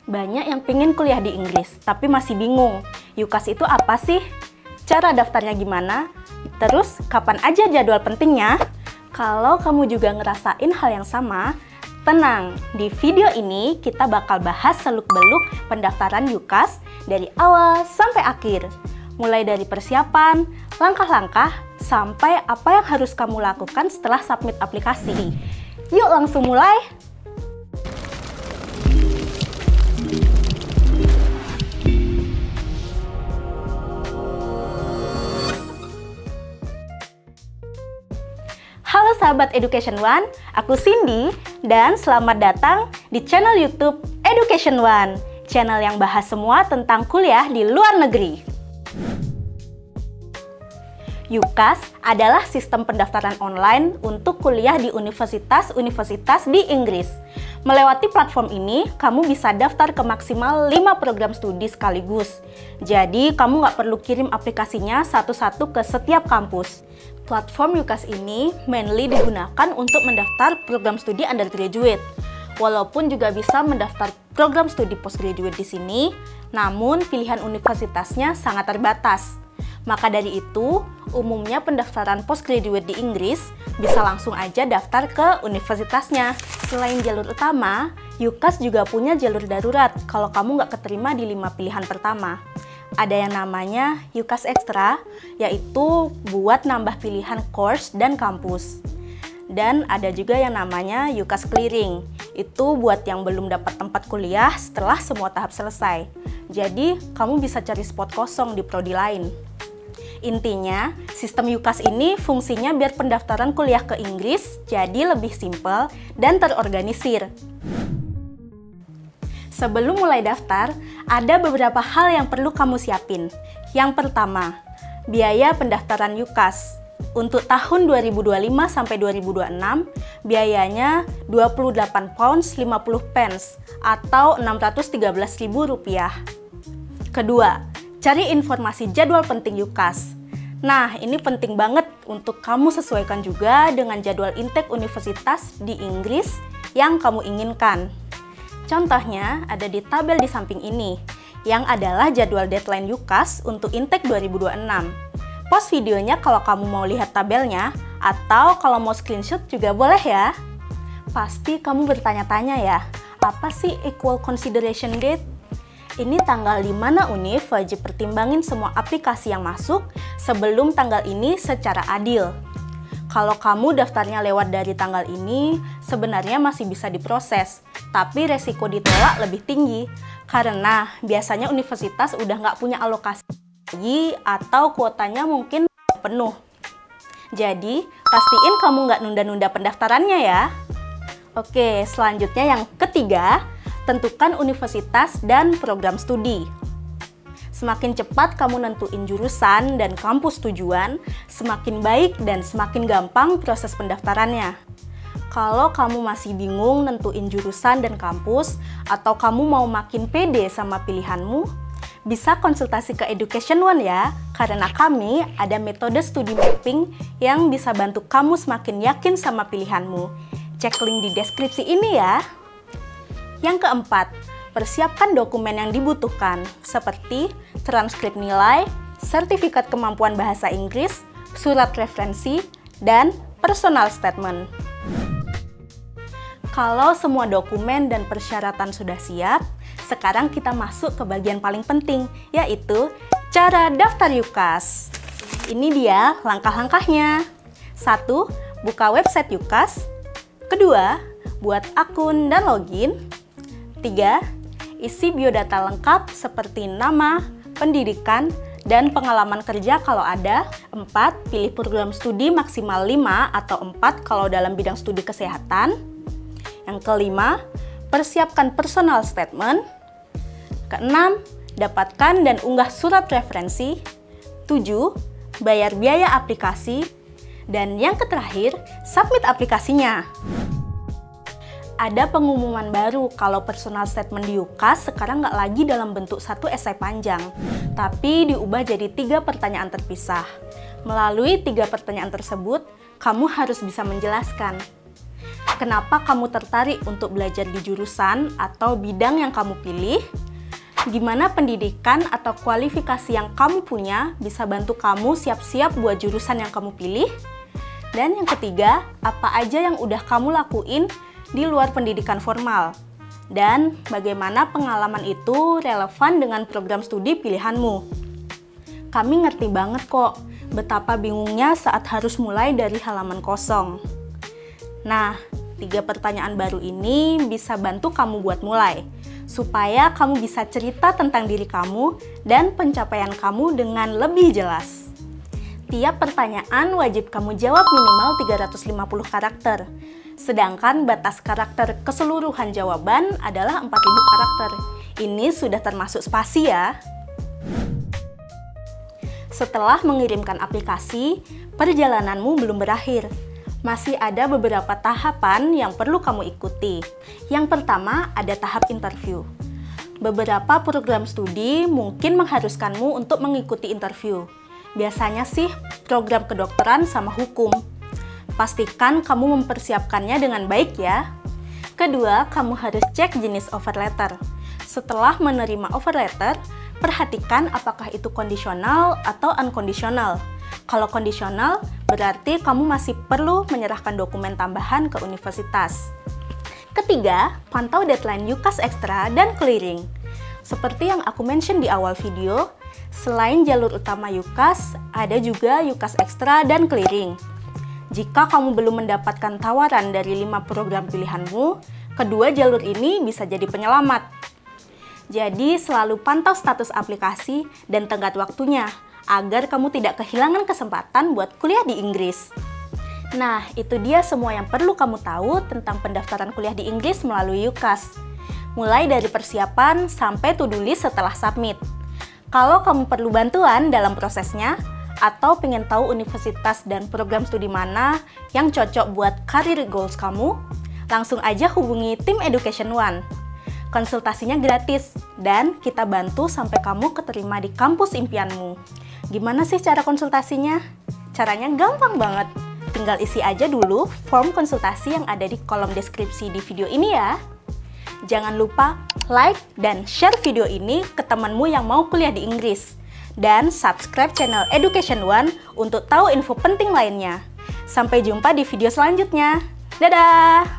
Banyak yang pengen kuliah di Inggris, tapi masih bingung. UCAS itu apa sih? Cara daftarnya gimana? Terus, kapan aja jadwal pentingnya? Kalau kamu juga ngerasain hal yang sama, tenang, di video ini kita bakal bahas seluk-beluk pendaftaran UCAS dari awal sampai akhir. Mulai dari persiapan, langkah-langkah, sampai apa yang harus kamu lakukan setelah submit aplikasi. Yuk langsung mulai! Halo sahabat Education One, aku Cindy dan selamat datang di channel YouTube Education One, channel yang bahas semua tentang kuliah di luar negeri. UCAS adalah sistem pendaftaran online untuk kuliah di universitas-universitas di Inggris. Melewati platform ini, kamu bisa daftar ke maksimal 5 program studi sekaligus. Jadi, kamu nggak perlu kirim aplikasinya satu-satu ke setiap kampus. Platform UCAS ini mainly digunakan untuk mendaftar program studi undergraduate. Walaupun juga bisa mendaftar program studi postgraduate di sini, namun pilihan universitasnya sangat terbatas. Maka dari itu, umumnya pendaftaran postgraduate di Inggris bisa langsung aja daftar ke universitasnya. Selain jalur utama, UCAS juga punya jalur darurat kalau kamu nggak keterima di 5 pilihan pertama. Ada yang namanya UCAS Extra, yaitu buat nambah pilihan course dan kampus. Dan ada juga yang namanya UCAS Clearing, itu buat yang belum dapat tempat kuliah setelah semua tahap selesai. Jadi, kamu bisa cari spot kosong di prodi lain. Intinya, sistem UCAS ini fungsinya biar pendaftaran kuliah ke Inggris jadi lebih simpel dan terorganisir. Sebelum mulai daftar, ada beberapa hal yang perlu kamu siapin. Yang pertama, biaya pendaftaran UCAS. Untuk tahun 2025 sampai 2026, biayanya £28.50 atau Rp613.000. Kedua, cari informasi jadwal penting UCAS. Nah, ini penting banget untuk kamu sesuaikan juga dengan jadwal intake universitas di Inggris yang kamu inginkan. Contohnya ada di tabel di samping ini, yang adalah jadwal deadline UCAS untuk intake 2026. Pause videonya kalau kamu mau lihat tabelnya, atau kalau mau screenshot juga boleh ya. Pasti kamu bertanya-tanya ya, apa sih equal consideration date? Ini tanggal di mana Univ wajib pertimbangin semua aplikasi yang masuk sebelum tanggal ini secara adil. Kalau kamu daftarnya lewat dari tanggal ini, sebenarnya masih bisa diproses, tapi resiko ditolak lebih tinggi, karena biasanya universitas udah nggak punya alokasi lagi atau kuotanya mungkin penuh. Jadi, pastiin kamu nggak nunda-nunda pendaftarannya ya. Oke, selanjutnya yang ketiga, tentukan universitas dan program studi. Semakin cepat kamu nentuin jurusan dan kampus tujuan, semakin baik dan semakin gampang proses pendaftarannya. Kalau kamu masih bingung nentuin jurusan dan kampus, atau kamu mau makin pede sama pilihanmu, bisa konsultasi ke Education One ya, karena kami ada metode studi mapping yang bisa bantu kamu semakin yakin sama pilihanmu. Cek link di deskripsi ini ya. Yang keempat, persiapkan dokumen yang dibutuhkan, seperti transkrip nilai, sertifikat kemampuan bahasa Inggris, surat referensi, dan personal statement. Kalau semua dokumen dan persyaratan sudah siap, sekarang kita masuk ke bagian paling penting, yaitu cara daftar UCAS. Ini dia langkah-langkahnya. 1. Buka website UCAS. 2. Buat akun dan login. 3. Isi biodata lengkap seperti nama, pendidikan, dan pengalaman kerja kalau ada. 4. Pilih program studi maksimal 5 atau 4 kalau dalam bidang studi kesehatan. Yang kelima, persiapkan personal statement. Keenam, dapatkan dan unggah surat referensi. 7. Bayar biaya aplikasi. Dan yang terakhir, submit aplikasinya. Ada pengumuman baru kalau personal statement di UCAS sekarang nggak lagi dalam bentuk satu esai panjang, tapi diubah jadi 3 pertanyaan terpisah. Melalui 3 pertanyaan tersebut, kamu harus bisa menjelaskan Kenapa kamu tertarik untuk belajar di jurusan atau bidang yang kamu pilih? Gimana pendidikan atau kualifikasi yang kamu punya bisa bantu kamu siap-siap buat jurusan yang kamu pilih? Dan yang ketiga, apa aja yang udah kamu lakuin di luar pendidikan formal? Dan bagaimana pengalaman itu relevan dengan program studi pilihanmu? Kami ngerti banget kok betapa bingungnya saat harus mulai dari halaman kosong. Nah, 3 pertanyaan baru ini bisa bantu kamu buat mulai, supaya kamu bisa cerita tentang diri kamu dan pencapaian kamu dengan lebih jelas. Tiap pertanyaan wajib kamu jawab minimal 350 karakter, sedangkan batas karakter keseluruhan jawaban adalah 4000 karakter. Ini sudah termasuk spasi ya. Setelah mengirimkan aplikasi, perjalananmu belum berakhir. Masih ada beberapa tahapan yang perlu kamu ikuti. Yang pertama, ada tahap interview. Beberapa program studi mungkin mengharuskanmu untuk mengikuti interview. Biasanya sih program kedokteran sama hukum. Pastikan kamu mempersiapkannya dengan baik ya. Kedua, kamu harus cek jenis offer letter. Setelah menerima offer letter, perhatikan apakah itu kondisional atau unkondisional. Kalau kondisional, berarti kamu masih perlu menyerahkan dokumen tambahan ke universitas. Ketiga, pantau deadline UKAS Extra dan Clearing. Seperti yang aku mention di awal video, selain jalur utama UKAS, ada juga UKAS Extra dan Clearing. Jika kamu belum mendapatkan tawaran dari 5 program pilihanmu, kedua jalur ini bisa jadi penyelamat. Jadi selalu pantau status aplikasi dan tenggat waktunya, agar kamu tidak kehilangan kesempatan buat kuliah di Inggris. Nah, itu dia semua yang perlu kamu tahu tentang pendaftaran kuliah di Inggris melalui UKAS. Mulai dari persiapan sampai to-do list setelah submit. Kalau kamu perlu bantuan dalam prosesnya, atau pengen tahu universitas dan program studi mana yang cocok buat career goals kamu, langsung aja hubungi tim Education One. Konsultasinya gratis, dan kita bantu sampai kamu keterima di kampus impianmu. Gimana sih cara konsultasinya? Caranya gampang banget. Tinggal isi aja dulu form konsultasi yang ada di kolom deskripsi di video ini ya. Jangan lupa like dan share video ini ke temanmu yang mau kuliah di Inggris. Dan subscribe channel Education One untuk tahu info penting lainnya. Sampai jumpa di video selanjutnya. Dadah!